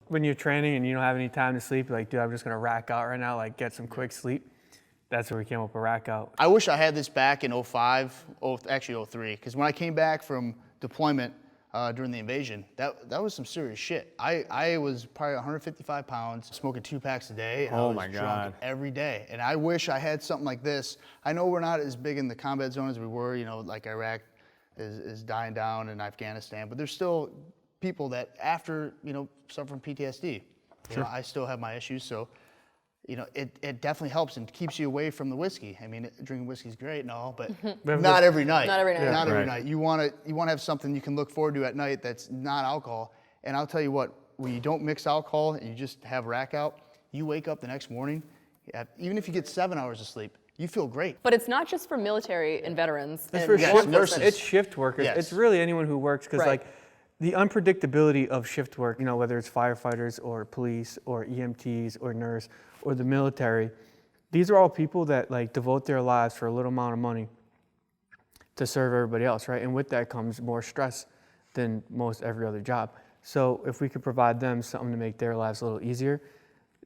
When you're training and you don't have any time to sleep, you're like, dude, I'm just gonna rack out right now, like get some quick sleep. That's where we came up with rack out. I wish I had this back in 05, actually 03, because when I came back from deployment during the invasion, that was some serious shit. I was probably 155 pounds, smoking 2 packs a day, and I was drunk every day. And I wish I had something like this. I know we're not as big in the combat zone as we were, like Iraq is dying down in Afghanistan, but there's still people that after, suffer from PTSD. Sure. I still have my issues, so it definitely helps and keeps you away from the whiskey. I mean, drinking whiskey is great and all, but not every night. Not every night. Not every night. You want to have something you can look forward to at night that's not alcohol. And I'll tell you what, when you don't mix alcohol and you just have rack out, you wake up the next morning, even if you get 7 hours of sleep, you feel great. But it's not just for military and veterans. It's for shift nurses. It's shift workers. Yes. It's really anyone who works, because the unpredictability of shift work, whether it's firefighters or police or EMTs or nurse or the military, these are all people that devote their lives for a little amount of money to serve everybody else, right? And with that comes more stress than most every other job. So if we could provide them something to make their lives a little easier,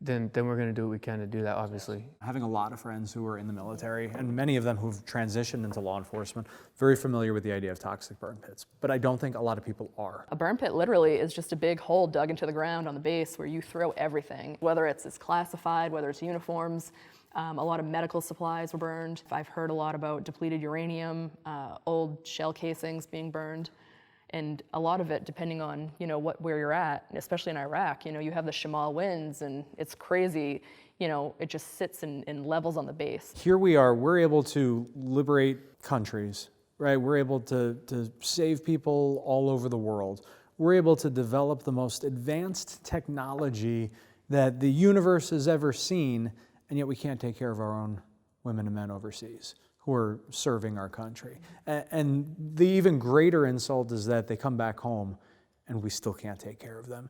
then we're going to do what we can to do that, obviously. Having a lot of friends who are in the military, and many of them who've transitioned into law enforcement, very familiar with the idea of toxic burn pits. But I don't think a lot of people are. A burn pit literally is just a big hole dug into the ground on the base where you throw everything, whether it's classified, whether it's uniforms. A lot of medical supplies were burned. I've heard a lot about depleted uranium, old shell casings being burned. And a lot of it, depending on where you're at, especially in Iraq, you have the Shamal winds, and it's crazy. It just sits in levels on the base. Here we are. We're able to liberate countries, right? We're able to save people all over the world. We're able to develop the most advanced technology that the universe has ever seen, and yet we can't take care of our own women and men overseas who are serving our country. And the even greater insult is that they come back home and we still can't take care of them.